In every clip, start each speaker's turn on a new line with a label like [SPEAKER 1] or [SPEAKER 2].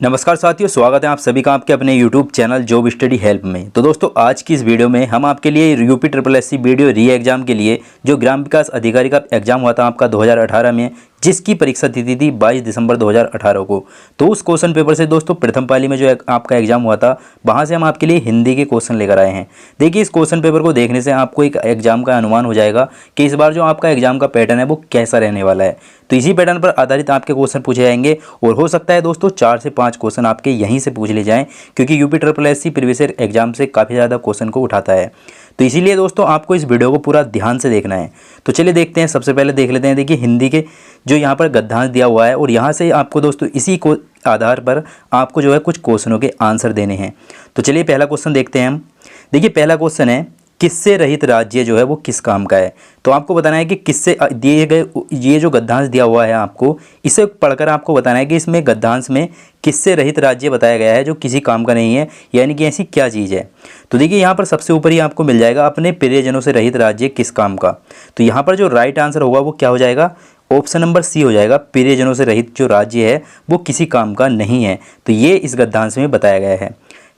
[SPEAKER 1] नमस्कार साथियों, स्वागत है आप सभी का आपके अपने YouTube channel job study help में। तो दोस्तों आज की इस वीडियो में हम आपके लिए यूपी ट्रिपल एससी वीडियो री एग्ज़ाम के लिए जो ग्राम विकास अधिकारी का एग्ज़ाम हुआ था आपका 2018 में, जिसकी परीक्षा तिथि थी 22 दिसंबर 2018 को। तो उस क्वेश्चन पेपर से दोस्तों प्रथम पाली में जो आपका एग्जाम हुआ था, वहाँ से हम आपके लिए हिंदी के क्वेश्चन लेकर आए हैं। देखिए, इस क्वेश्चन पेपर को देखने से आपको एक एग्जाम का अनुमान हो जाएगा कि इस बार जो आपका एग्जाम का पैटर्न है वो कैसा रहने वाला है। तो इसी पैटर्न पर आधारित आपके क्वेश्चन पूछे जाएंगे और हो सकता है दोस्तों 4 से 5 क्वेश्चन आपके यहीं से पूछ ले जाएं, क्योंकि UP triple SC previous year exam से काफ़ी ज़्यादा क्वेश्चन को उठाता है। तो इसीलिए दोस्तों आपको इस वीडियो को पूरा ध्यान से देखना है। तो चलिए देखते हैं, सबसे पहले देख लेते हैं। देखिए, हिंदी के जो यहाँ पर गद्यांश दिया हुआ है और यहाँ से आपको दोस्तों इसी को आधार पर आपको जो है कुछ क्वेश्चनों के आंसर देने हैं। तो चलिए पहला क्वेश्चन देखते हैं हम। देखिए, पहला क्वेश्चन है, किससे रहित राज्य जो है वो किस काम का है। तो आपको बताना है कि किससे दिए गए ये जो गद्यांश दिया हुआ है, आपको इसे पढ़कर आपको बताना है कि इसमें गद्यांश में किससे रहित राज्य बताया गया है जो किसी काम का नहीं है, यानी कि ऐसी क्या चीज़ है। तो देखिए, यहाँ पर सबसे ऊपर ही आपको मिल जाएगा अपने प्रियजनों से रहित राज्य किस काम का। तो यहाँ पर जो राइट आंसर होगा वो क्या हो जाएगा, ऑप्शन नंबर सी हो जाएगा। प्रियजनों से रहित जो राज्य है वो किसी काम का नहीं है। तो ये इस गद्यांश में बताया गया है।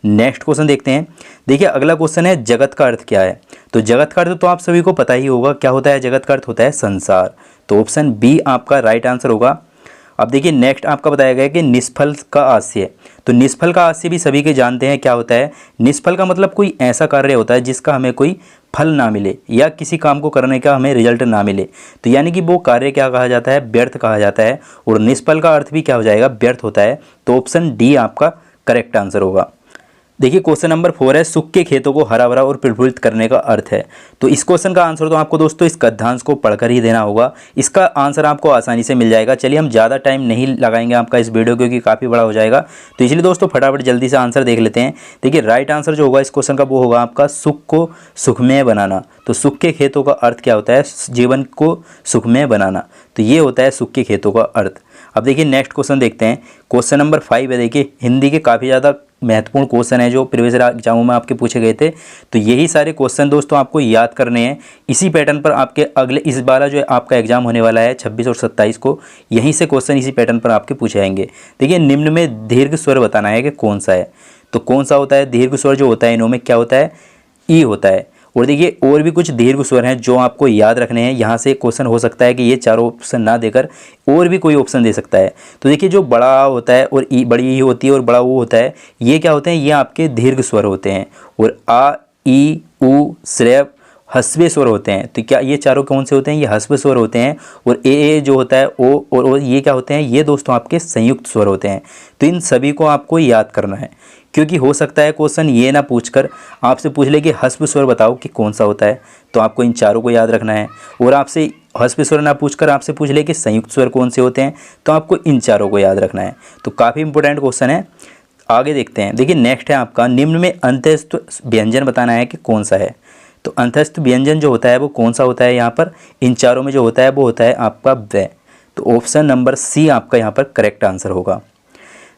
[SPEAKER 1] नेक्स्ट क्वेश्चन देखते हैं। देखिए, अगला क्वेश्चन है, जगत का अर्थ क्या है। तो जगत का अर्थ तो आप सभी को पता ही होगा, क्या होता है जगत का अर्थ, होता है संसार। तो ऑप्शन बी आपका राइट आंसर होगा। अब देखिए, नेक्स्ट आपका बताया गया है कि निष्फल का आशय। तो निष्फल का आशय भी सभी के जानते हैं क्या होता है। निष्फल का मतलब कोई ऐसा कार्य होता है जिसका हमें कोई फल ना मिले या किसी काम को करने का हमें रिजल्ट ना मिले। तो यानी कि वो कार्य क्या कहा जाता है, व्यर्थ कहा जाता है। और निष्फल का अर्थ भी क्या हो जाएगा, व्यर्थ होता है। तो ऑप्शन डी आपका करेक्ट आंसर होगा। देखिए, क्वेश्चन नंबर 4 है, सुख के खेतों को हरा भरा और प्रफुल्लित करने का अर्थ है। तो इस क्वेश्चन का आंसर तो आपको दोस्तों इस गद्यांश को पढ़कर ही देना होगा। इसका आंसर आपको आसानी से मिल जाएगा। चलिए, हम ज़्यादा टाइम नहीं लगाएंगे आपका इस वीडियो, क्योंकि काफ़ी बड़ा हो जाएगा। तो इसलिए दोस्तों फटाफट जल्दी से आंसर देख लेते हैं। देखिए, राइट आंसर जो होगा इस क्वेश्चन का वो होगा आपका सुख को सुखमय बनाना। तो सुख के खेतों का अर्थ क्या होता है, जीवन को सुखमय बनाना। तो ये होता है सुख के खेतों का अर्थ। अब देखिए, नेक्स्ट क्वेश्चन देखते हैं। क्वेश्चन नंबर 5 है। देखिए, हिंदी के काफ़ी ज़्यादा महत्वपूर्ण क्वेश्चन है जो प्रीवियस एग्जामों में आपके पूछे गए थे। तो यही सारे क्वेश्चन दोस्तों आपको याद करने हैं। इसी पैटर्न पर आपके अगले इस बार जो है आपका एग्जाम होने वाला है 26 और 27 को, यहीं से क्वेश्चन इसी पैटर्न पर आपके पूछे जाएंगे। देखिए, निम्न में दीर्घ स्वर बताना है कि कौन सा है। तो कौन सा होता है दीर्घ स्वर जो होता है, इनों में क्या होता है, ई होता है। और देखिए, और भी कुछ दीर्घ स्वर हैं जो आपको याद रखने हैं। यहाँ से क्वेश्चन हो सकता है कि ये चारों ऑप्शन ना देकर और भी कोई ऑप्शन दे सकता है। तो देखिए, जो बड़ा आ होता है और ई, बड़ी ई होती है और बड़ा ऊ होता है, ये क्या होते हैं, ये आपके दीर्घ स्वर होते हैं। और आ, ई, उ, श्रेय हस्व स्वर होते हैं। तो क्या ये चारों कौन से होते हैं, ये हस्व स्वर होते हैं। और ए जो होता है ओ और ओ, ये क्या होते हैं, ये दोस्तों आपके संयुक्त स्वर होते हैं। तो इन सभी को आपको याद करना है, क्योंकि हो सकता है क्वेश्चन ये ना पूछकर आपसे पूछ ले कि हस्व स्वर बताओ कि कौन सा होता है। तो आपको इन चारों को याद रखना है। और आपसे हस्व स्वर ना पूछकर आपसे पूछ ले कि संयुक्त स्वर कौन से होते हैं, तो आपको इन चारों को याद रखना है। तो काफ़ी इंपॉर्टेंट क्वेश्चन है। आगे देखते हैं। देखिए, नेक्स्ट है आपका, निम्न में अंतस्थ व्यंजन बताना है कि कौन सा है। तो अंतस्थ व्यंजन जो होता है वो कौन सा होता है, यहाँ पर इन चारों में जो होता है वो होता है आपका व्य। तो ऑप्शन नंबर सी आपका यहाँ पर करेक्ट आंसर होगा।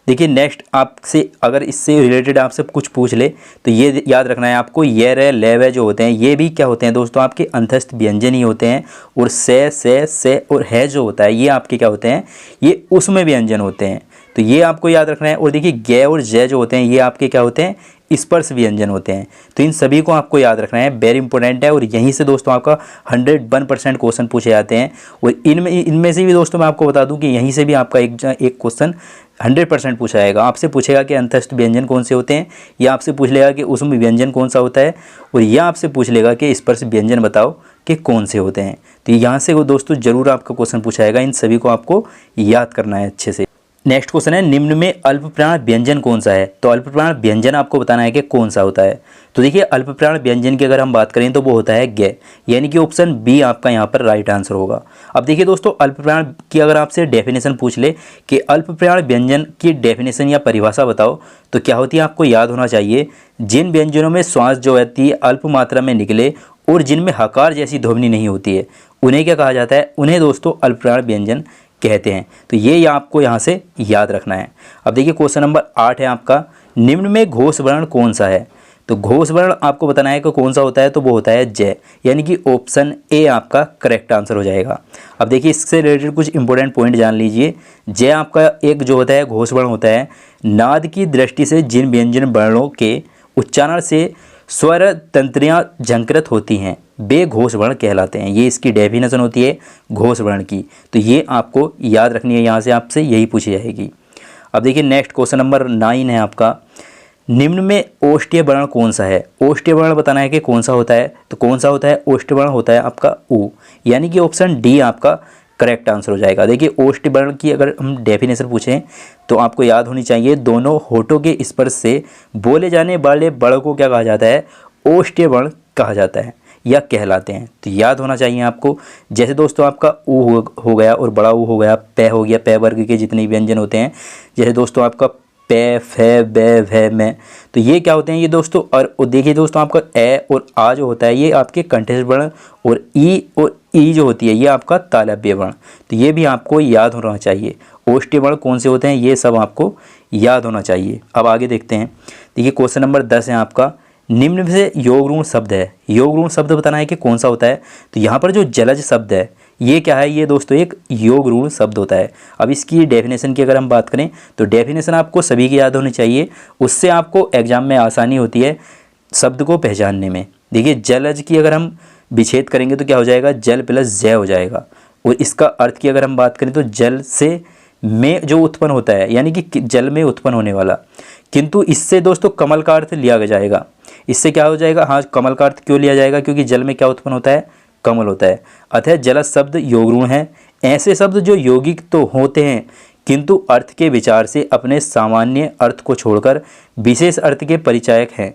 [SPEAKER 1] देखिए, नेक्स्ट आपसे अगर इससे रिलेटेड आपसे कुछ पूछ ले तो ये याद रखना है आपको, ये रे ले वे जो होते हैं ये भी क्या होते हैं दोस्तों, आपके अंतस्थ व्यंजन ही होते हैं। और से और है जो होता है ये आपके क्या होते हैं, ये उसमें व्यंजन होते हैं। तो ये आपको याद रखना है। और देखिए, गे और जय जो होते हैं ये आपके क्या होते हैं, स्पर्श व्यंजन होते हैं। तो इन सभी को आपको याद रखना है, वेरी इंपॉर्टेंट है। और यहीं से दोस्तों आपका 101% क्वेश्चन पूछे जाते हैं। और इनमें से भी दोस्तों मैं आपको बता दूं कि यहीं से भी आपका एक क्वेश्चन 100% पूछा जाएगा। आपसे पूछेगा कि अंतस्थ व्यंजन कौन से होते हैं, या आपसे पूछ लेगा कि उसमें व्यंजन कौन सा होता है, और यह आपसे पूछ लेगा कि स्पर्श व्यंजन बताओ कि कौन से होते हैं। तो यहाँ से वो दोस्तों जरूर आपका क्वेश्चन पूछा जाएगा। इन सभी को आपको याद करना है अच्छे से। नेक्स्ट क्वेश्चन है, निम्न में अल्पप्राण व्यंजन कौन सा है। तो अल्पप्राण व्यंजन आपको बताना है कि कौन सा होता है। तो देखिए, अल्पप्राण व्यंजन की अगर हम बात करें तो वो होता है गे, यानी कि ऑप्शन बी आपका यहाँ पर राइट आंसर होगा। अब देखिए दोस्तों, अल्पप्राण की अगर आपसे डेफिनेशन पूछ ले कि अल्पप्राण व्यंजन की डेफिनेशन या परिभाषा बताओ, तो क्या होती है, आपको याद होना चाहिए, जिन व्यंजनों में श्वास जो होती है अल्प मात्रा में निकले और जिनमें हकार जैसी ध्वनि नहीं होती है, उन्हें क्या कहा जाता है, उन्हें दोस्तों अल्पप्राण व्यंजन कहते हैं। तो ये आपको यहाँ से याद रखना है। अब देखिए, क्वेश्चन नंबर 8 है आपका, निम्न में घोष वर्ण कौन सा है। तो घोष वर्ण आपको बताना है कि कौन सा होता है, तो वो होता है जय, यानी कि ऑप्शन ए आपका करेक्ट आंसर हो जाएगा। अब देखिए इससे रिलेटेड कुछ इंपॉर्टेंट पॉइंट जान लीजिए। जय आपका एक जो होता है घोष वर्ण होता है, नाद की दृष्टि से जिन व्यंजन वर्णों के उच्चारण से स्वर तंत्रियाँ झंकृत होती हैं वे घोष वर्ण कहलाते हैं। ये इसकी डेफिनेशन होती है घोष वर्ण की, तो ये आपको याद रखनी है, यहाँ से आपसे यही पूछी जाएगी। अब देखिए नेक्स्ट क्वेश्चन नंबर 9 है आपका, निम्न में ओष्ठ्य वर्ण कौन सा है। ओष्ठ्य वर्ण बताना है कि कौन सा होता है, तो कौन सा होता है ओष्ठ्य वर्ण होता है आपका ऊ, यानी कि ऑप्शन डी आपका करेक्ट आंसर हो जाएगा। देखिए ओष्ठ्य वर्ण की अगर हम डेफिनेशन पूछें तो आपको याद होनी चाहिए, दोनों होठों के स्पर्श से बोले जाने वाले वर्ण को क्या कहा जाता है, ओष्ठ्य वर्ण कहा जाता है या कहलाते हैं। तो याद होना चाहिए आपको। जैसे दोस्तों आपका ऊ हो गया और बड़ा ऊ हो गया, पे हो गया, पे वर्ग के जितने व्यंजन होते हैं, जैसे दोस्तों आपका पे, फे, बे, भे, में, तो ये क्या होते हैं ये दोस्तों। और देखिए दोस्तों आपका ए और आ जो होता है ये आपके कंठस्थ वर्ण, और ई जो होती है ये आपका तालव्य वर्ण। तो ये भी आपको याद होना चाहिए। ओष्ठ्य वर्ण कौन से होते हैं ये सब आपको याद होना चाहिए। अब आगे देखते हैं। देखिए क्वेश्चन नंबर 10 है आपका, निम्न में से योग ऋण शब्द है। योग ऋण शब्द बताना है कि कौन सा होता है, तो यहाँ पर जो जलज शब्द है ये क्या है, ये दोस्तों एक योग ऋण शब्द होता है। अब इसकी डेफिनेशन की अगर हम बात करें तो डेफिनेशन आपको सभी की याद होनी चाहिए, उससे आपको एग्जाम में आसानी होती है शब्द को पहचानने में। देखिए जलज की अगर हम विच्छेद करेंगे तो क्या हो जाएगा, जल प्लस जय हो जाएगा। और इसका अर्थ की अगर हम बात करें तो जल से में जो उत्पन्न होता है, यानी कि जल में उत्पन्न होने वाला, किंतु इससे दोस्तों कमल का अर्थ लिया जाएगा। इससे क्या हो जाएगा, हाँ कमल का अर्थ क्यों लिया जाएगा, क्योंकि जल में क्या उत्पन्न होता है, कमल होता है। अतः जलज शब्द योग ऋण है। ऐसे शब्द जो यौगिक तो होते हैं किंतु अर्थ के विचार से अपने सामान्य अर्थ को छोड़कर विशेष अर्थ के परिचायक हैं,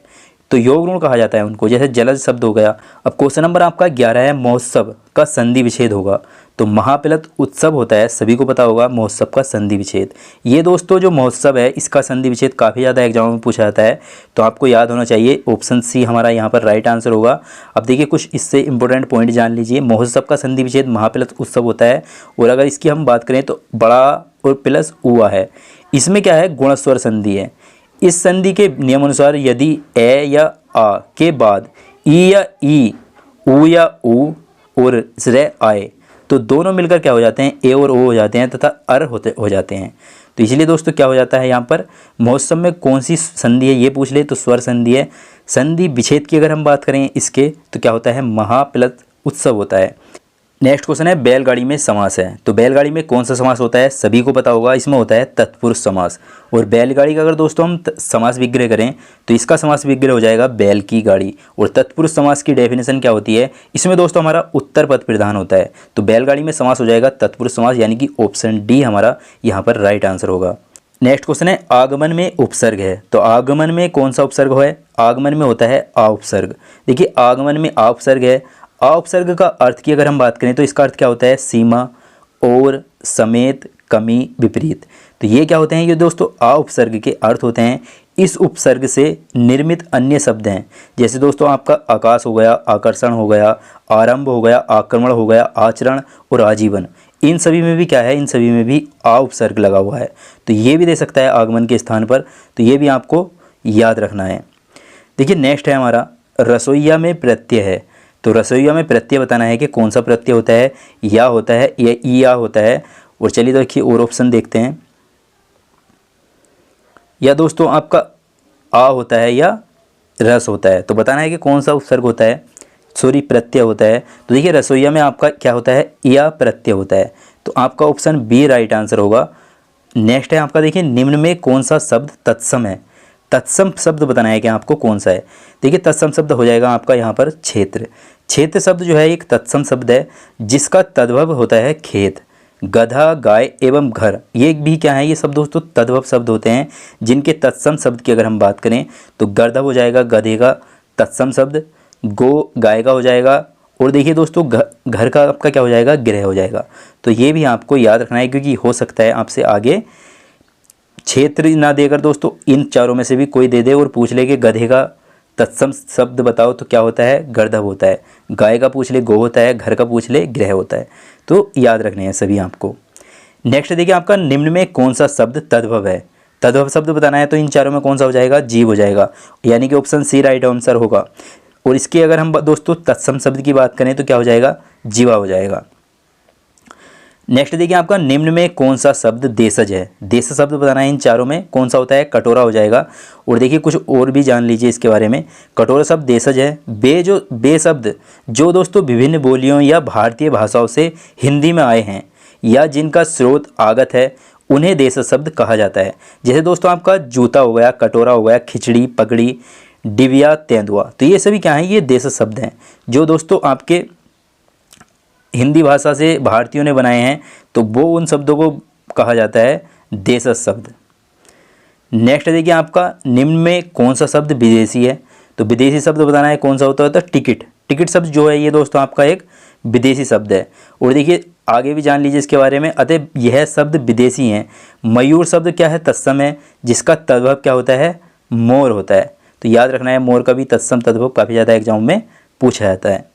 [SPEAKER 1] तो योग ऋण कहा जाता है उनको। जैसे जलज शब्द हो गया। अब क्वेश्चन नंबर आपका 11 है, महोत्सव का संधि विच्छेद होगा। तो महापिलत उत्सव होता है, सभी को पता होगा महोत्सव का संधि विच्छेद। ये दोस्तों जो महोत्सव है इसका संधि विच्छेद काफ़ी ज़्यादा एग्जाम में पूछा जाता है, तो आपको याद होना चाहिए ऑप्शन सी हमारा यहाँ पर राइट आंसर होगा। अब देखिए कुछ इससे इंपॉर्टेंट पॉइंट जान लीजिए। महोत्सव का संधि विच्छेद महापिलत उत्सव होता है, और अगर इसकी हम बात करें तो बड़ा और प्लस हुआ है। इसमें क्या है, गुणस्वर संधि है। इस संधि के नियमानुसार यदि ए या आ के बाद ई या ई, ऊ या ऊ और ज़्र आए तो दोनों मिलकर क्या हो जाते हैं, ए और ओ हो जाते हैं तथा अर हो जाते हैं। तो इसलिए दोस्तों क्या हो जाता है यहाँ पर, महोत्सव में कौन सी संधि है ये पूछ ले तो स्वर संधि है। संधि विच्छेद की अगर हम बात करें इसके तो क्या होता है, महाप्लत उत्सव होता है। नेक्स्ट क्वेश्चन है, बैलगाड़ी में समास है। तो बैलगाड़ी में कौन सा समास होता है, सभी को पता होगा, इसमें होता है तत्पुरुष समास। और बैलगाड़ी का अगर दोस्तों हम समास विग्रह करें तो इसका समास विग्रह हो जाएगा बैल की गाड़ी। और तत्पुरुष समास की डेफिनेशन क्या होती है, इसमें दोस्तों हमारा उत्तर पद प्रधान होता है, तो बैलगाड़ी में समास हो जाएगा तत्पुरुष समास, यानी कि ऑप्शन डी हमारा यहाँ पर राइट आंसर होगा। नेक्स्ट क्वेश्चन है, आगमन में उपसर्ग है। तो आगमन में कौन सा उपसर्ग है, आगमन में होता है आ उपसर्ग। देखिए आगमन में आ उपसर्ग है। आ उपसर्ग का अर्थ की अगर हम बात करें तो इसका अर्थ क्या होता है, सीमा और समेत, कमी, विपरीत। तो ये क्या होते हैं, ये दोस्तों आ उपसर्ग के अर्थ होते हैं। इस उपसर्ग से निर्मित अन्य शब्द हैं, जैसे दोस्तों आपका आकाश हो गया, आकर्षण हो गया, आरंभ हो गया, आक्रमण हो गया, आचरण और आजीवन। इन सभी में भी क्या है, इन सभी में भी आ उपसर्ग लगा हुआ है, तो ये भी दे सकता है आगमन के स्थान पर। तो ये भी आपको याद रखना है। देखिए नेक्स्ट है हमारा, रसोइया में प्रत्यय है। तो रसोइया में प्रत्यय बताना है कि कौन सा प्रत्यय होता है, या होता है या ई या होता है। और चलिए देखिए और ऑप्शन देखते हैं। या दोस्तों आपका आ होता है या रस होता है, तो बताना है कि कौन सा उपसर्ग होता है, सॉरी प्रत्यय होता है। तो देखिए रसोइया में आपका क्या होता है, या प्रत्यय होता है, तो आपका ऑप्शन बी राइट आंसर होगा। नेक्स्ट है आपका, देखिए निम्न में कौन सा शब्द तत्सम है। तत्सम शब्द बताना है कि आपको कौन सा है। देखिए तत्सम शब्द हो जाएगा आपका यहाँ पर क्षेत्र। क्षेत्र शब्द जो है एक तत्सम शब्द है जिसका तद्भव होता है खेत, गधा, गाय एवं घर। ये भी क्या है, ये सब दोस्तों तद्भव शब्द होते हैं जिनके तत्सम शब्द की अगर हम बात करें तो गर्दभ हो जाएगा गधे का तत्सम शब्द, गो गाय का हो जाएगा, और देखिए दोस्तों घर का आपका क्या हो जाएगा, गृह हो जाएगा। तो ये भी आपको याद रखना है, क्योंकि हो सकता है आपसे आगे क्षेत्र ना देकर दोस्तों इन चारों में से भी कोई दे दे और पूछ ले कि गधे का तत्सम शब्द बताओ तो क्या होता है, गर्दभ होता है। गाय का पूछ ले गो होता है, घर का पूछ ले गृह होता है। तो याद रखने हैं सभी आपको। नेक्स्ट देखिए आपका, निम्न में कौन सा शब्द तद्भव है। तद्भव शब्द बताना है तो इन चारों में कौन सा हो जाएगा, जीव हो जाएगा, यानी कि ऑप्शन सी राइट आंसर होगा। और इसकी अगर हम दोस्तों तत्सम शब्द की बात करें तो क्या हो जाएगा, जीवा हो जाएगा। नेक्स्ट देखिए आपका निम्न में कौन सा शब्द देशज है, देश शब्द बताना है इन चारों में कौन सा होता है, कटोरा हो जाएगा। और देखिए कुछ और भी जान लीजिए इसके बारे में, कटोरा शब्द देशज है। बे शब्द जो दोस्तों विभिन्न बोलियों या भारतीय भाषाओं से हिंदी में आए हैं या जिनका स्रोत आगत है उन्हें देशज शब्द कहा जाता है। जैसे दोस्तों आपका जूता हो गया, कटोरा हो गया, खिचड़ी, पगड़ी, डिबिया, तेंदुआ, तो ये सभी क्या हैं, ये देशज शब्द हैं जो दोस्तों आपके हिंदी भाषा से भारतीयों ने बनाए हैं, तो वो उन शब्दों को कहा जाता है देशज शब्द। नेक्स्ट देखिए आपका निम्न में कौन सा शब्द विदेशी है, तो विदेशी शब्द बताना है कौन सा होता है, तो टिकट। टिकट शब्द जो है ये दोस्तों आपका एक विदेशी शब्द है। और देखिए आगे भी जान लीजिए इसके बारे में, अतः यह शब्द विदेशी हैं। मयूर शब्द क्या है, तत्सम है, जिसका तद्भव क्या होता है, मोर होता है। तो याद रखना है मोर का भी तत्सम तद्भव काफ़ी ज़्यादा एग्जाम में पूछा जाता है।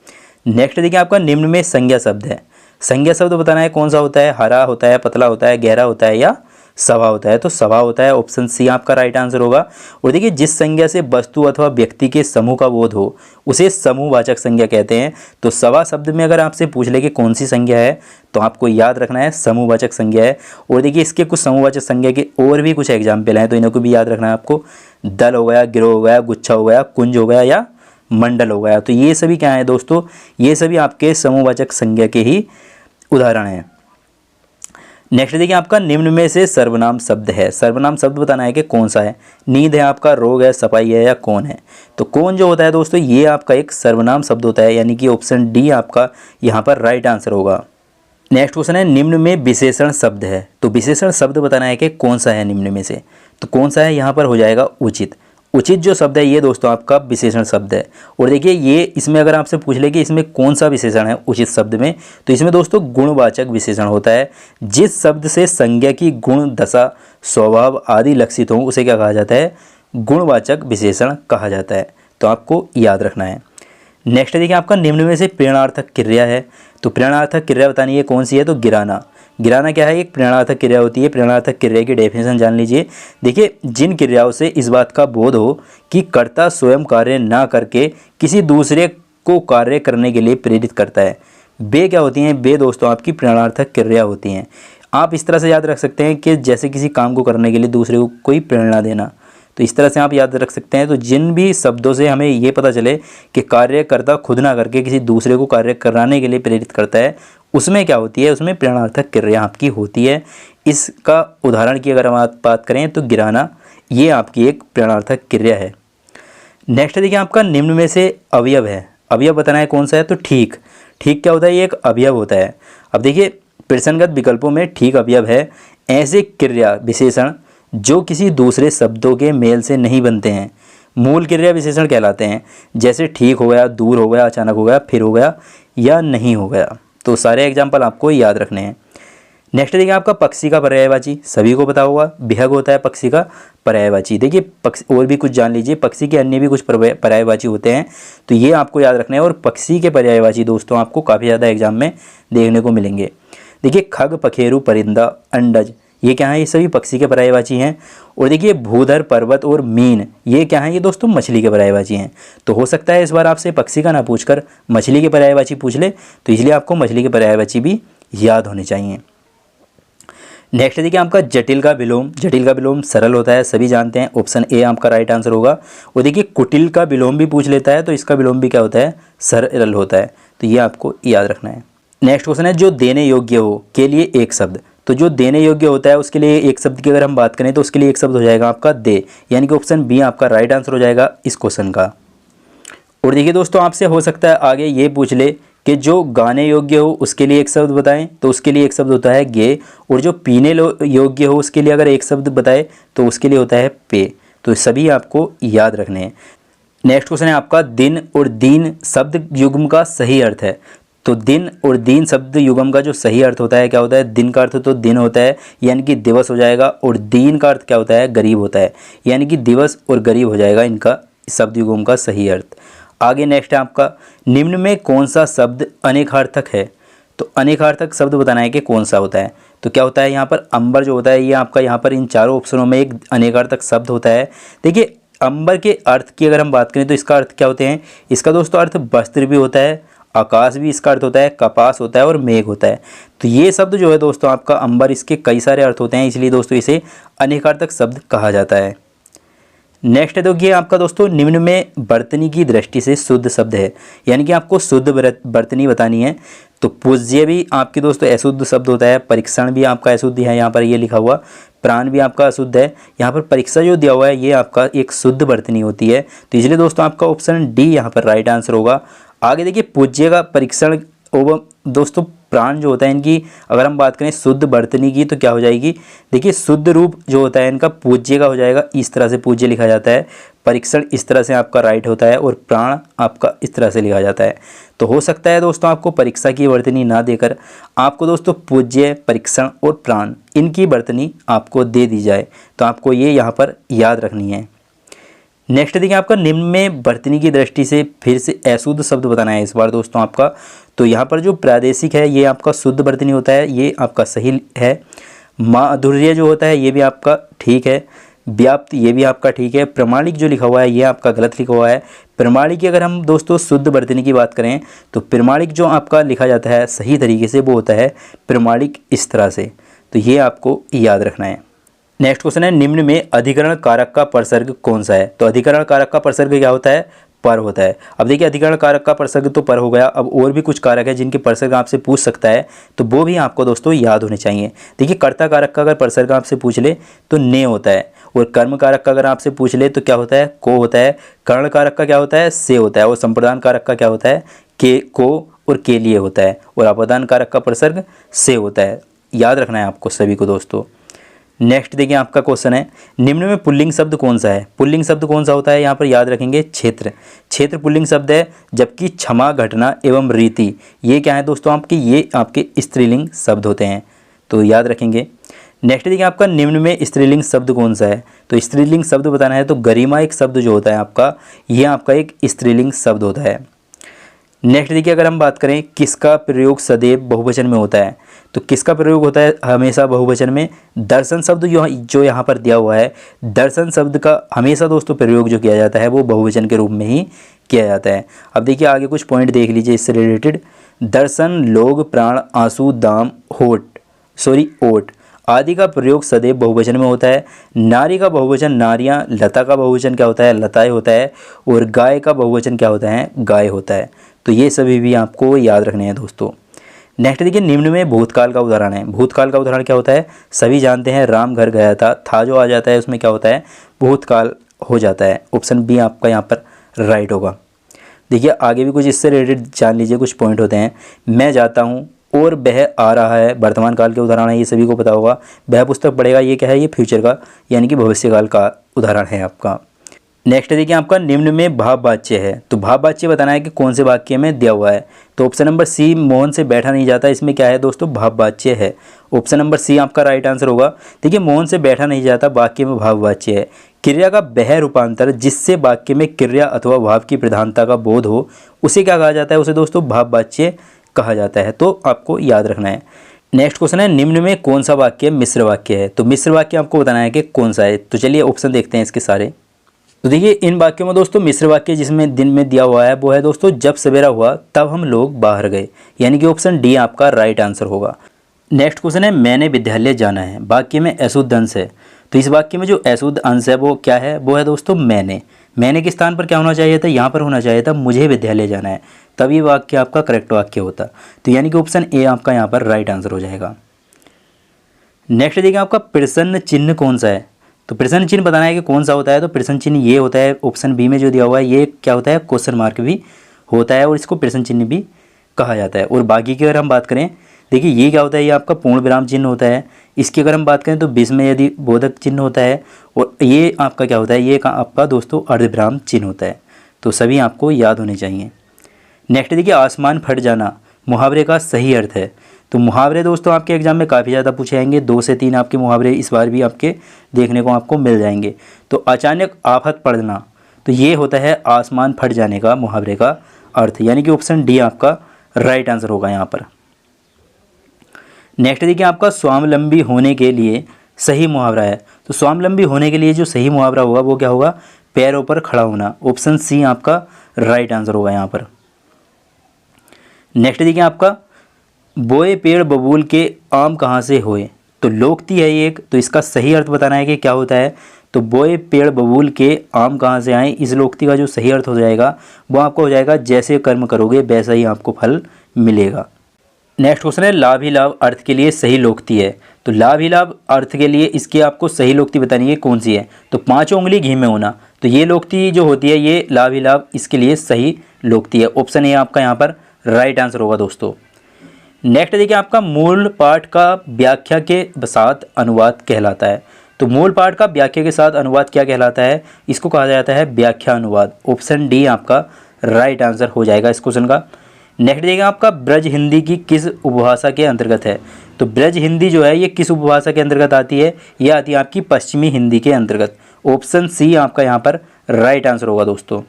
[SPEAKER 1] नेक्स्ट देखिए आपका निम्न में संज्ञा शब्द है, संज्ञा शब्द बताना है कौन सा होता है, हरा होता है, पतला होता है, गहरा होता है या सभा होता है, तो सभा होता है, ऑप्शन सी आपका राइट आंसर होगा। और देखिए जिस संज्ञा से वस्तु अथवा व्यक्ति के समूह का बोध हो उसे समूहवाचक संज्ञा कहते हैं। तो सभा शब्द में अगर आपसे पूछ ले कि कौन सी संज्ञा है तो आपको याद रखना है समूहवाचक संज्ञा है। और देखिए इसके कुछ समूहवाचक संज्ञा के और भी कुछ एग्जाम्पल हैं, तो इनको भी याद रखना है आपको। दल हो गया, गिरोह हो गया, गुच्छा हो गया, कुंज हो गया या मंडल हो गया, तो ये सभी क्या है दोस्तों, ये सभी आपके समूहवाचक संज्ञा के ही उदाहरण हैं। नेक्स्ट देखिए आपका निम्न में से सर्वनाम शब्द है, सर्वनाम शब्द बताना है कि कौन सा है। नींद है आपका, रोग है, सफाई है या कौन है, तो कौन जो होता है दोस्तों ये आपका एक सर्वनाम शब्द होता है, यानी कि ऑप्शन डी आपका यहाँ पर राइट आंसर होगा। नेक्स्ट क्वेश्चन है निम्न में विशेषण शब्द है, तो विशेषण शब्द बताना है कि कौन सा है निम्न में से, तो कौन सा है, यहाँ पर हो जाएगा उचित। उचित जो शब्द है ये दोस्तों आपका विशेषण शब्द है। और देखिए ये इसमें अगर आपसे पूछ ले कि इसमें कौन सा विशेषण है उचित शब्द में, तो इसमें दोस्तों गुणवाचक विशेषण होता है। जिस शब्द से संज्ञा की गुण, दशा, स्वभाव आदि लक्षित हो उसे क्या कहा जाता है, गुणवाचक विशेषण कहा जाता है, तो आपको याद रखना है। नेक्स्ट देखिए आपका निम्न में से प्रेरणार्थक क्रिया है, तो प्रेरणार्थक क्रिया बतानी है कौन सी है, तो गिराना। गिराना क्या है, एक प्रेरणार्थक क्रिया होती है। प्रेरणार्थक क्रिया की डेफिनेशन जान लीजिए। देखिए जिन क्रियाओं से इस बात का बोध हो कि कर्ता स्वयं कार्य ना करके किसी दूसरे को कार्य करने के लिए प्रेरित करता है, वे क्या होती हैं, वे दोस्तों आपकी प्रेरणार्थक क्रिया होती हैं। आप इस तरह से याद रख सकते हैं कि जैसे किसी काम को करने के लिए दूसरे को कोई प्रेरणा देना, तो इस तरह से आप याद रख सकते हैं। तो जिन भी शब्दों से हमें ये पता चले कि कार्यकर्ता खुद ना करके किसी दूसरे को कार्य कराने के लिए प्रेरित करता है, उसमें क्या होती है, उसमें प्रेरणार्थक क्रिया आपकी होती है। इसका उदाहरण की अगर हम बात करें तो गिराना ये आपकी एक प्रेरणार्थक क्रिया है। नेक्स्ट देखिए आपका निम्न में से अवयव है, अवयव बताना है कौन सा है, तो ठीक। ठीक क्या होता है, ये एक अवयव होता है। अब देखिए प्रश्नगत विकल्पों में ठीक अवयव है ऐसे क्रिया विशेषण जो किसी दूसरे शब्दों के मेल से नहीं बनते हैं, मूल क्रिया विशेषण कहलाते हैं। जैसे ठीक हो गया, दूर हो गया, अचानक हो गया, फिर हो गया या नहीं हो गया, तो सारे एग्जाम्पल आपको याद रखने हैं। नेक्स्ट देखिए आपका पक्षी का पर्यायवाची, सभी को पता होगा विहग होता है पक्षी का पर्यायवाची। देखिए पक्षी और भी कुछ जान लीजिए, पक्षी के अन्य भी कुछ पर्यायवाची होते हैं, तो ये आपको याद रखना है। और पक्षी के पर्यायवाची दोस्तों आपको काफ़ी ज़्यादा एग्जाम में देखने को मिलेंगे। देखिए खग, पखेरु, परिंदा, अंडज, ये क्या है, ये सभी पक्षी के पर्यायवाची हैं। और देखिए भूधर, पर्वत और मीन, ये क्या है, ये दोस्तों मछली के पर्यायवाची हैं। तो हो सकता है इस बार आपसे पक्षी का ना पूछकर मछली के पर्यायवाची पूछ ले, तो इसलिए आपको मछली के पर्यायवाची भी याद होने चाहिए। नेक्स्ट देखिए आपका जटिल का विलोम, जटिल का विलोम सरल होता है, सभी जानते हैं, ऑप्शन ए आपका राइट आंसर होगा। और देखिए कुटिल का विलोम भी पूछ लेता है, तो इसका विलोम भी क्या होता है, सरल होता है, तो ये आपको याद रखना है। नेक्स्ट क्वेश्चन है जो देने योग्य हो के लिए एक शब्द, तो जो देने योग्य होता है उसके लिए एक शब्द की अगर हम बात करें तो उसके लिए एक शब्द हो जाएगा आपका दे, यानी कि ऑप्शन बी आपका राइट आंसर हो जाएगा इस क्वेश्चन का। और देखिए दोस्तों आपसे हो सकता है आगे ये पूछ ले कि जो गाने योग्य हो उसके लिए एक शब्द बताएं, तो उसके लिए एक शब्द होता है गे। और जो पीने योग्य हो उसके लिए अगर एक शब्द बताए तो उसके लिए होता है पे, तो सभी आपको याद रखने हैं। नेक्स्ट क्वेश्चन है आपका दिन और दीन शब्द युग्म का सही अर्थ है, तो दिन और दीन शब्द युग्म का जो सही अर्थ होता है क्या होता है, दिन का अर्थ तो दिन होता है यानी कि दिवस हो जाएगा, और दीन का अर्थ क्या होता है, गरीब होता है, यानी कि दिवस और गरीब हो जाएगा इनका शब्द युग्म का सही अर्थ। आगे नेक्स्ट है आपका निम्न में कौन सा शब्द अनेकार्थक है, तो अनेकार्थक शब्द बताना है कि कौन सा होता है, तो क्या होता है यहाँ पर अंबर जो होता है ये आपका यहाँ पर इन चारों ऑप्शनों में एक अनेकार्थक शब्द होता है। देखिए अंबर के अर्थ की अगर हम बात करें तो इसका अर्थ क्या होते हैं, इसका दोस्तों अर्थ वस्त्र भी होता है, आकाश भी इसका अर्थ होता है, कपास होता है और मेघ होता है। तो ये शब्द जो है दोस्तों आपका अंबर, इसके कई सारे अर्थ होते हैं, इसलिए दोस्तों इसे अनेकार्थक शब्द कहा जाता है। नेक्स्ट है देखिए आपका दोस्तों निम्न में वर्तनी की दृष्टि से शुद्ध शब्द है, यानी कि आपको शुद्ध वर्तनी बतानी है। तो पूज्य भी आपके दोस्तों अशुद्ध शब्द होता है, परीक्षण भी आपका अशुद्ध है, यहाँ पर ये लिखा हुआ प्राण भी आपका अशुद्ध है। यहाँ पर परीक्षा जो दिया हुआ है ये आपका एक शुद्ध वर्तनी होती है, तो इसलिए दोस्तों आपका ऑप्शन डी यहाँ पर राइट आंसर होगा। आगे देखिए पूज्य का परीक्षण एवं दोस्तों प्राण जो होता है इनकी अगर हम बात करें शुद्ध वर्तनी की तो क्या हो जाएगी, देखिए शुद्ध रूप जो होता है इनका पूज्य का हो जाएगा, इस तरह से पूज्य लिखा जाता है, परीक्षण इस तरह से आपका राइट होता है और प्राण आपका इस तरह से लिखा जाता है। तो हो सकता है दोस्तों आपको परीक्षा की वर्तनी ना देकर आपको दोस्तों पूज्य, परीक्षण और प्राण इनकी वर्तनी आपको दे दी जाए, तो आपको ये यहाँ पर याद रखनी है। नेक्स्ट देखिए आपका निम्न में वर्तनी की दृष्टि से फिर से अशुद्ध शब्द बताना है इस बार दोस्तों आपका। तो यहाँ पर जो प्रादेशिक है ये आपका शुद्ध वर्तनी होता है, ये आपका सही है। माधुर्य जो होता है ये भी आपका ठीक है, व्याप्त ये भी आपका ठीक है। प्रमाणिक जो लिखा हुआ है ये आपका गलत लिखा हुआ है। प्रमाणिक की अगर हम दोस्तों शुद्ध वर्तनी की बात करें तो प्रमाणिक जो आपका लिखा जाता है सही तरीके से वो होता है प्रमाणिक इस तरह से, तो ये आपको याद रखना है। नेक्स्ट क्वेश्चन है निम्न में अधिकरण कारक का प्रसर्ग कौन सा है। तो अधिकरण कारक का प्रसर्ग क्या होता है, पर होता है। अब देखिए अधिकरण कारक का प्रसर्ग तो पर हो गया, अब और भी कुछ कारक है जिनके प्रसर्ग आपसे पूछ सकता है, तो वो भी आपको दोस्तों याद होने चाहिए। देखिए कर्ता कारक का अगर प्रसर्ग आपसे पूछ ले तो ने होता है, और कर्म कारक का अगर आपसे पूछ ले तो क्या होता है, को होता है। कर्ण कारक का क्या होता है, से होता है। और संप्रदान कारक का क्या होता है, के, को और के लिए होता है। और अपादान कारक का प्रसर्ग से होता है, याद रखना है आपको सभी को दोस्तों। नेक्स्ट देखिए आपका क्वेश्चन है निम्न में पुल्लिंग शब्द कौन सा है। पुल्लिंग शब्द कौन सा होता है, यहाँ पर याद रखेंगे क्षेत्र। क्षेत्र पुल्लिंग शब्द है, जबकि क्षमा, घटना एवं रीति ये क्या है दोस्तों आपके, ये आपके स्त्रीलिंग शब्द होते हैं, तो याद रखेंगे। नेक्स्ट देखिए आपका निम्न में स्त्रीलिंग शब्द कौन सा है। तो स्त्रीलिंग शब्द बताना है तो गरिमा एक शब्द जो होता है आपका, ये आपका एक स्त्रीलिंग शब्द होता है। नेक्स्ट देखिए अगर हम बात करें किसका प्रयोग सदैव बहुवचन में होता है, तो किसका प्रयोग होता है हमेशा बहुवचन में। दर्शन शब्द जो यहाँ पर दिया हुआ है, दर्शन शब्द का हमेशा दोस्तों प्रयोग जो किया जाता है वो बहुवचन के रूप में ही किया जाता है। अब देखिए आगे कुछ पॉइंट देख लीजिए इससे रिलेटेड। दर्शन, लोग, प्राण, आंसू, दाम, ओट आदि का प्रयोग सदैव बहुवचन में होता है। नारी का बहुवचन नारियां, लता का बहुवचन क्या होता है, लताएं होता है, और गाय का बहुवचन क्या होता है, गाय होता है। तो ये सभी भी आपको याद रखने हैं दोस्तों। नेक्स्ट देखिए निम्न में भूतकाल का उदाहरण है। भूतकाल का उदाहरण क्या होता है, सभी जानते हैं राम घर गया था जो आ जाता है उसमें क्या होता है, भूतकाल हो जाता है। ऑप्शन बी आपका यहाँ पर राइट होगा। देखिए आगे भी कुछ इससे रिलेटेड जान लीजिए, कुछ पॉइंट होते हैं। मैं जाता हूँ और वह आ रहा है, वर्तमान काल के उदाहरण है, ये सभी को पता होगा। वह पुस्तक पढ़ेगा, ये क्या है, ये फ्यूचर का यानी कि भविष्यकाल का उदाहरण है आपका। नेक्स्ट देखिए आपका निम्न में भाव वाच्य है। तो भाव वाच्य बताना है कि कौन से वाक्य में दिया हुआ है। तो ऑप्शन नंबर सी मोहन से बैठा नहीं जाता, इसमें क्या है दोस्तों, भाव वाच्य है। ऑप्शन नंबर सी आपका राइट आंसर होगा। देखिए मोहन से बैठा नहीं जाता वाक्य में भाव वाच्य है। क्रिया का वह रूपांतर जिससे वाक्य में क्रिया अथवा भाव की प्रधानता का बोध हो उसे क्या कहा जाता है, उसे दोस्तों भाव वाच्य कहा जाता है, तो आपको याद रखना है। नेक्स्ट क्वेश्चन है निम्न में कौन सा वाक्य मिश्र वाक्य है। तो मिश्र वाक्य आपको बताना है कि कौन सा है। तो चलिए ऑप्शन देखते हैं इसके सारे। तो देखिए इन वाक्यों में दोस्तों मिश्र वाक्य जिसमें दिन में दिया हुआ है वो है दोस्तों जब सवेरा हुआ तब हम लोग बाहर गए, यानी कि ऑप्शन डी आपका राइट आंसर होगा। नेक्स्ट क्वेश्चन है मैंने विद्यालय जाना है। वाक्य में अशुद्ध अंश है, तो इस वाक्य में जो अशुद्ध अंश है वो क्या है, वो है दोस्तों मैंने के स्थान पर क्या होना चाहिए था, यहाँ पर होना चाहिए था मुझे विद्यालय जाना है, तब ये वाक्य आपका करेक्ट वाक्य होता। तो यानी कि ऑप्शन ए आपका यहाँ पर राइट आंसर हो जाएगा। नेक्स्ट देखिए आपका प्रश्न चिन्ह कौन सा है। तो प्रश्न चिन्ह बताना है कि कौन सा होता है। तो प्रश्न चिन्ह ये होता है, ऑप्शन बी में जो दिया हुआ है ये क्या होता है, क्वेश्चन मार्क भी होता है और इसको प्रश्न चिन्ह भी कहा जाता है। और बाकी की अगर हम बात करें, देखिए ये क्या होता है, ये आपका पूर्ण विराम चिन्ह होता है। इसकी अगर हम बात करें तो बीच में यदि बोधक चिन्ह होता है, और ये आपका क्या होता है, ये आपका दोस्तों अर्धविराम चिन्ह होता है। तो सभी आपको याद होने चाहिए। नेक्स्ट देखिए आसमान फट जाना मुहावरे का सही अर्थ है। तो मुहावरे दोस्तों आपके एग्जाम में काफ़ी ज़्यादा पूछे जाएंगे, 2 से 3 आपके मुहावरे इस बार भी आपके देखने को आपको मिल जाएंगे। तो अचानक आफत पड़ना, तो ये होता है आसमान फट जाने का मुहावरे का अर्थ, यानी कि ऑप्शन डी आपका राइट आंसर होगा यहाँ पर। नेक्स्ट देखिए आपका स्वावलंबी होने के लिए सही मुहावरा है। तो स्वावलंबी होने के लिए जो सही मुहावरा होगा वो क्या होगा, पैरों पर खड़ा होना। ऑप्शन सी आपका राइट आंसर होगा यहाँ पर। नेक्स्ट देखिए आपका बोए पेड़ बबूल के आम कहाँ से होए। तो लोकती है ये एक, तो इसका सही अर्थ बताना है कि क्या होता है। तो बोए पेड़ बबूल के आम कहाँ से आए, इस लोकती का जो सही अर्थ हो जाएगा वो आपको हो जाएगा जैसे कर्म करोगे वैसा ही आपको फल मिलेगा। नेक्स्ट क्वेश्चन है लाभ ही लाभ अर्थ के लिए सही लोकती है। तो लाभ ही लाभ अर्थ के लिए इसकी आपको सही लोकती बतानी है कौन सी है। तो 5 उंगली घी में होना, तो ये लोकती जो होती है ये लाभ ही लाभ इसके लिए सही लोकती है। ऑप्शन ए आपका यहाँ पर राइट आंसर होगा दोस्तों। नेक्स्ट देखिए आपका मूल पाठ का व्याख्या के साथ अनुवाद कहलाता है। तो मूल पाठ का व्याख्या के साथ अनुवाद क्या कहलाता है, इसको कहा जाता है व्याख्या अनुवाद। ऑप्शन डी आपका राइट आंसर हो जाएगा इस क्वेश्चन का। नेक्स्ट देखिए आपका ब्रज हिंदी की किस उपभाषा के अंतर्गत है। तो ब्रज हिंदी जो है ये किस उपभाषा के अंतर्गत आती है, ये आती है आपकी पश्चिमी हिंदी के अंतर्गत। ऑप्शन सी आपका यहाँ पर राइट आंसर होगा दोस्तों।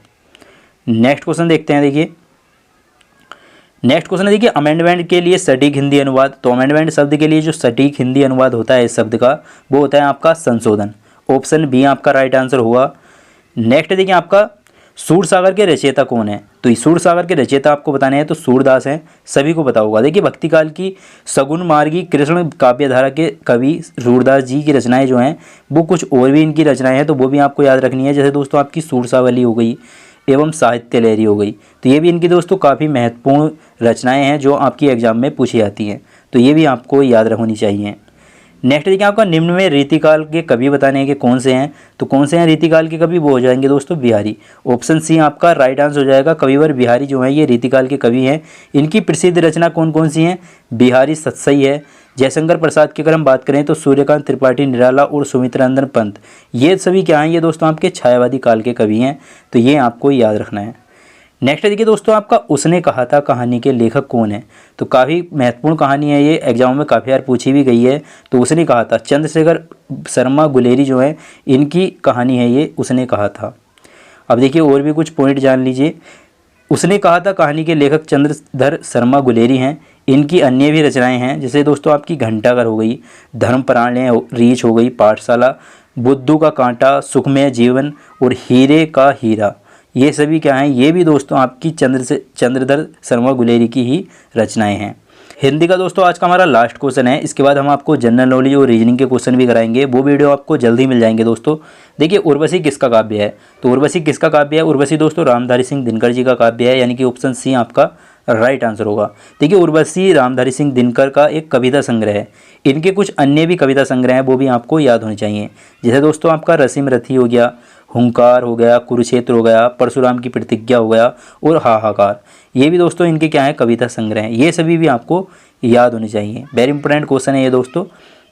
[SPEAKER 1] नेक्स्ट क्वेश्चन देखते हैं। देखिए नेक्स्ट क्वेश्चन है देखिए अमेंडमेंट के लिए सटीक हिंदी अनुवाद। तो अमेंडमेंट शब्द के लिए जो सटीक हिंदी अनुवाद होता है इस शब्द का वो होता है आपका संशोधन। ऑप्शन बी आपका राइट आंसर होगा। नेक्स्ट देखिए आपका सूरसागर के रचयिता कौन है। तो इस सूरसागर के रचयिता आपको बताने हैं तो सूरदास हैं, सभी को पता होगा। देखिए भक्ति काल की सगुन मार्गी कृष्ण काव्यधारा के कवि सूरदास जी की रचनाएं जो हैं वो कुछ और भी इनकी रचनाएं हैं, तो वो भी आपको याद रखनी है। जैसे दोस्तों आपकी सूरसावली हो गई एवं साहित्य लहरी हो गई, तो ये भी इनकी दोस्तों काफ़ी महत्वपूर्ण रचनाएं हैं जो आपकी एग्जाम में पूछी जाती हैं, तो ये भी आपको याद रखनी चाहिए। नेक्स्ट देखिए आपका निम्न में रीतिकाल के कवि बताने के कौन से हैं। तो कौन से हैं रीतिकाल के कवि, वो हो जाएंगे दोस्तों बिहारी। ऑप्शन सी आपका राइट आंसर हो जाएगा। कविवर बिहारी जो हैं ये रीतिकाल के कवि हैं। इनकी प्रसिद्ध रचना कौन कौन सी हैं, बिहारी सत्सई है। जयशंकर प्रसाद की अगर हम बात करें तो सूर्यकांत त्रिपाठी निराला और सुमित्रानंदन पंत, ये सभी क्या हैं, ये दोस्तों आपके छायावादी काल के कवि हैं, तो ये आपको याद रखना है। नेक्स्ट देखिए दोस्तों आपका उसने कहा था कहानी के लेखक कौन है। तो काफ़ी महत्वपूर्ण कहानी है ये, एग्जाम में काफ़ी बार पूछी भी गई है। तो उसने कहा था चंद्रशेखर शर्मा गुलेरी जो है इनकी कहानी है ये उसने कहा था। अब देखिए और भी कुछ पॉइंट जान लीजिए। उसने कहा था कहानी के लेखक चंद्रधर शर्मा गुलेरी हैं। इनकी अन्य भी रचनाएं हैं, जैसे दोस्तों आपकी घंटाघर हो गई, धर्मपरायण रीछ हो गई, पाठशाला, बुद्धू का कांटा, सुखमय जीवन और हीरे का हीरा, ये सभी क्या हैं, ये भी दोस्तों आपकी चंद्रधर शर्मा गुलेरी की ही रचनाएं हैं। हिंदी का दोस्तों आज का हमारा लास्ट क्वेश्चन है। इसके बाद हम आपको जनरल नॉलेज और रीजनिंग के क्वेश्चन भी कराएंगे, वो वीडियो आपको जल्दी मिल जाएंगे दोस्तों। देखिए उर्वशी किसका काव्य है। तो उर्वशी किसका काव्य है, उर्वशी दोस्तों रामधारी सिंह दिनकर जी का काव्य है, यानी कि ऑप्शन सी आपका राइट आंसर होगा। देखिए उर्वशी रामधारी सिंह दिनकर का एक कविता संग्रह है। इनके कुछ अन्य भी कविता संग्रह हैं, वो भी आपको याद होने चाहिए। जैसे दोस्तों आपका रसीम रथी हो गया, हुंकार हो गया, कुरुक्षेत्र हो गया, परशुराम की प्रतिज्ञा हो गया और हाहाकार, ये भी दोस्तों इनके क्या है कविता संग्रह हैं। ये सभी भी आपको याद होने चाहिए। वेरी इंपॉर्टेंट क्वेश्चन है ये दोस्तों।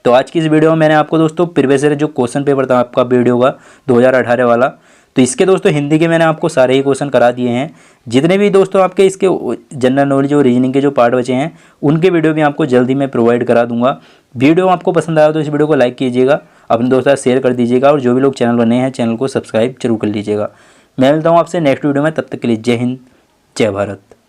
[SPEAKER 1] तो आज की इस वीडियो में मैंने आपको दोस्तों प्रीवियस ईयर जो क्वेश्चन पेपर था आपका वीडियो का 2018 वाला, तो इसके दोस्तों हिंदी के मैंने आपको सारे ही क्वेश्चन करा दिए हैं। जितने भी दोस्तों आपके इसके जनरल नॉलेज और रीजनिंग के जो पार्ट बचे हैं उनके वीडियो भी आपको जल्दी मैं प्रोवाइड करा दूंगा। वीडियो आपको पसंद आया तो इस वीडियो को लाइक कीजिएगा, अपने दोस्तों से शेयर कर दीजिएगा, और जो भी लोग चैनल पर नए हैं चैनल को सब्सक्राइब जरूर कर लीजिएगा। मैं मिलता हूँ आपसे नेक्स्ट वीडियो में, तब तक के लिए जय हिंद जय भारत।